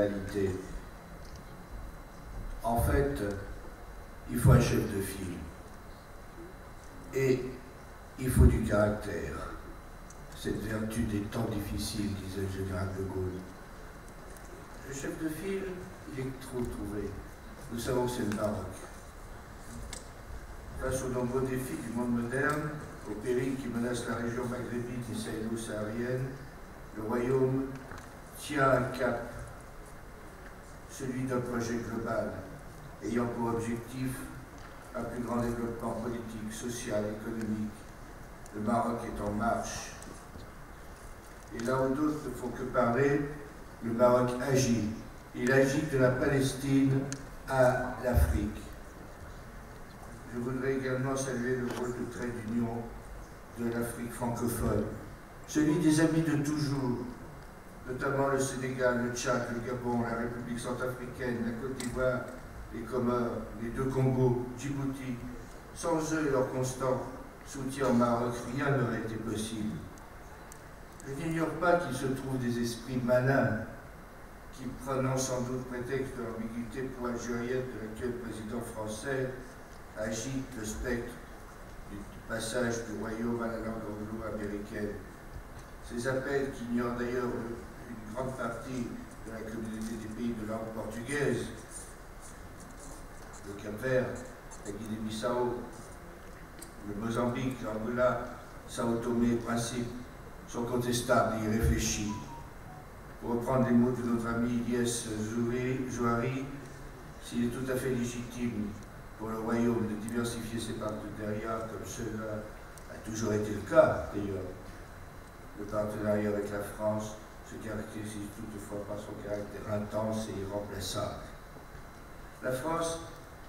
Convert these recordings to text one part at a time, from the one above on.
réalité. En fait, il faut un chef de file. Et il faut du caractère. Cette vertu des temps difficiles, disait le général de Gaulle. Le chef de file, il est trop trouvé. Nous savons que c'est le Maroc. Face aux nombreux défis du monde moderne, aux périls qui menacent la région maghrébine et sahélo-saharienne, le royaume tient un cap, celui d'un projet global, ayant pour objectif un plus grand développement politique, social, économique. Le Maroc est en marche. Et là où d'autres ne font que parler, le Maroc agit. Il agit de la Palestine à l'Afrique. Je voudrais également saluer le rôle de trait d'union de l'Afrique francophone, celui des amis de toujours, notamment le Sénégal, le Tchad, le Gabon, la République centrafricaine, la Côte d'Ivoire, les Comores, les deux Congos, Djibouti. Sans eux et leur constant soutien au Maroc, rien n'aurait été possible. Je n'ignore pas qu'il se trouve des esprits malins qui, prenant sans doute prétexte de l'ambiguïté pro-algérienne de l'actuel président français, agitent le spectre du passage du royaume à la langue anglo-américaine. Ces appels, qui ignorent d'ailleurs une grande partie de la communauté des pays de langue portugaise, le Cap-Vert, la Guinée-Bissau, le Mozambique, l'Angola, Sao Tomé et Principe, sont contestables et irréfléchis. Pour reprendre les mots de notre ami Ilyes Jouari, s'il est tout à fait légitime pour le royaume de diversifier ses partenariats, comme cela a toujours été le cas d'ailleurs, le partenariat avec la France se caractérise toutefois par son caractère intense et irremplaçable. La France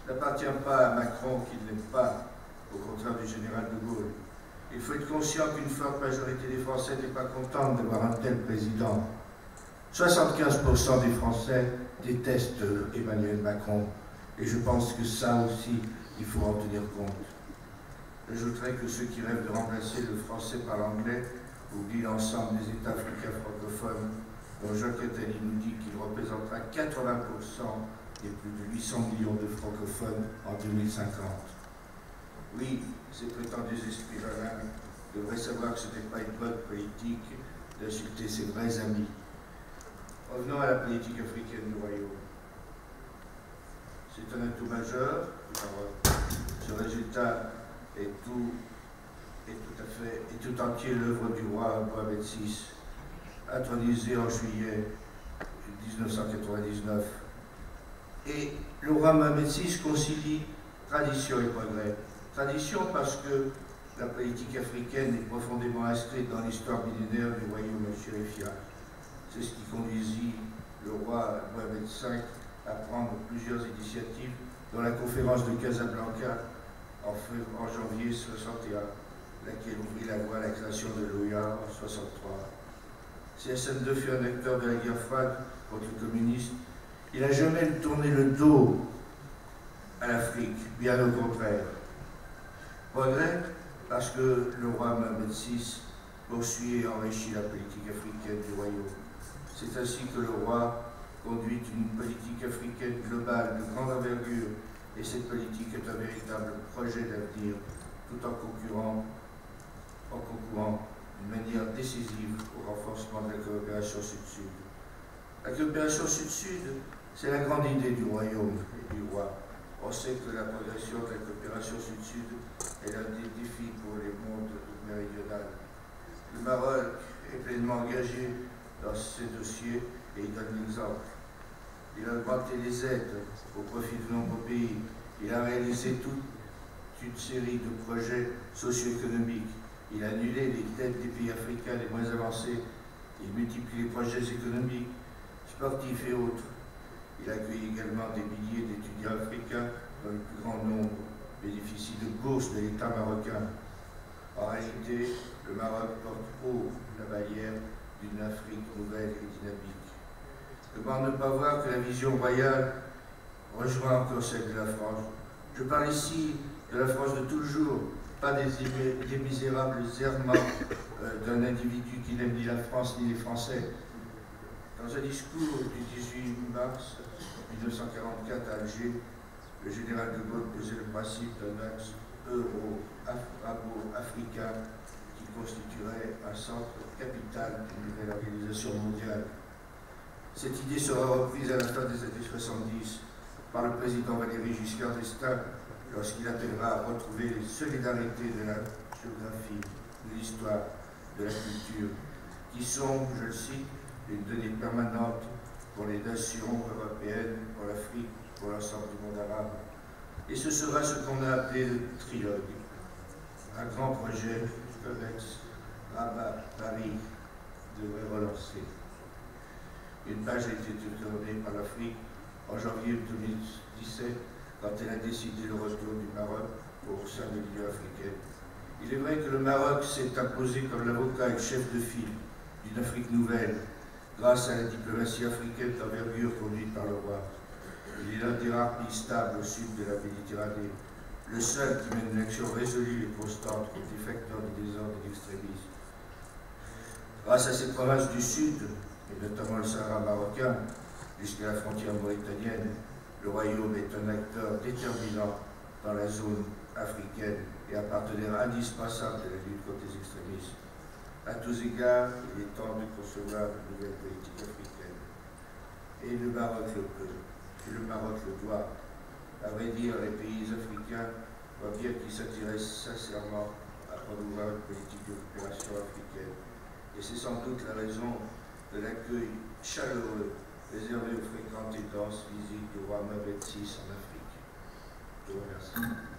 n'appartient pas à Macron qu'il n'aime pas, au contraire du général de Gaulle. Il faut être conscient qu'une forte majorité des Français n'est pas contente d'avoir un tel président. 75% des Français détestent Emmanuel Macron, et je pense que ça aussi, il faut en tenir compte. J'ajouterai que ceux qui rêvent de remplacer le français par l'anglais oublient l'ensemble des États africains francophones, dont Jacques Attali nous dit qu'il représentera 80% des plus de 800 millions de francophones en 2050. Oui, ces prétendus esprits malins devraient savoir que ce n'est pas une bonne politique d'insulter ses vrais amis. Revenons à la politique africaine du royaume. C'est un atout majeur. Ce résultat est tout entier l'œuvre du roi Mohamed VI, intronisé en juillet 1999. Et le roi Mohamed VI concilie tradition et progrès. Tradition parce que la politique africaine est profondément inscrite dans l'histoire millénaire du royaume chérifien. C'est ce qui conduisit le roi Mohamed V à prendre plusieurs initiatives, dont la conférence de Casablanca en janvier 1961, laquelle ouvrit la voie à la création de l'OUA en 1963. Si SM2 fut un acteur de la guerre froide contre le communisme, il n'a jamais tourné le dos à l'Afrique, bien au contraire. Progrès parce que le roi Mohamed VI poursuit et enrichit la politique africaine du royaume. C'est ainsi que le roi conduit une politique africaine globale de grande envergure, et cette politique est un véritable projet d'avenir, tout en concourant d'une manière décisive au renforcement de la coopération sud-sud. La coopération sud-sud, c'est la grande idée du royaume et du roi. On sait que la progression de la coopération sud-sud est l'un des défis pour les mondes méridionales. Le Maroc est pleinement engagé dans ces dossiers et il donne l'exemple. Il a augmenté les aides au profit de nombreux pays. Il a réalisé toute une série de projets socio-économiques. Il a annulé les dettes des pays africains les moins avancés. Il multiplie les projets économiques, sportifs et autres. Il accueille également des milliers d'étudiants africains dont le plus grand nombre bénéficient de bourses de l'État marocain. En réalité, le Maroc porte haut la bannière d'une Afrique nouvelle et dynamique. Comment ne pas voir que la vision royale rejoint encore celle de la France? Je parle ici de la France de toujours, pas des misérables errements d'un individu qui n'aime ni la France ni les Français. Dans un discours du 18 mars 1944 à Alger, le général de Gaulle posait le principe d'un axe euro-arabo-africain qui constituerait un centre capital d'une nouvelle organisation mondiale. Cette idée sera reprise à la fin des années 70 par le président Valéry Giscard d'Estaing lorsqu'il appellera à retrouver les solidarités de la géographie, de l'histoire, de la culture, qui sont, je le cite, une donnée permanente pour les nations européennes, pour l'Afrique, pour l'ensemble du monde arabe. Et ce sera ce qu'on a appelé le trilogue, un grand projet que Aix-Rabat-Paris devrait relancer. Une page a été tournée par l'Afrique en janvier 2017, quand elle a décidé le retour du Maroc au sein de l'Union africaine. Il est vrai que le Maroc s'est imposé comme l'avocat et le chef de file d'une Afrique nouvelle, grâce à la diplomatie africaine d'envergure conduite par le roi. Il est l'un des rares pays stables au sud de la Méditerranée, le seul qui mène une action résolue et constante contre les facteurs de désordre et d'extrémisme. Grâce à ces provinces du sud, et notamment le Sahara marocain, jusqu'à la frontière mauritanienne, le royaume est un acteur déterminant dans la zone africaine et un partenaire indispensable de la lutte contre les extrémismes. À tous égards, il est temps de concevoir une nouvelle politique africaine. Et le Maroc le peut, et le Maroc le doit. À vrai dire, les pays africains voient bien qu'ils s'intéressent sincèrement à promouvoir une politique de coopération africaine. Et c'est sans doute la raison de l'accueil chaleureux réservé aux fréquentes et denses visites du roi Mohamed VI en Afrique. Je vous remercie.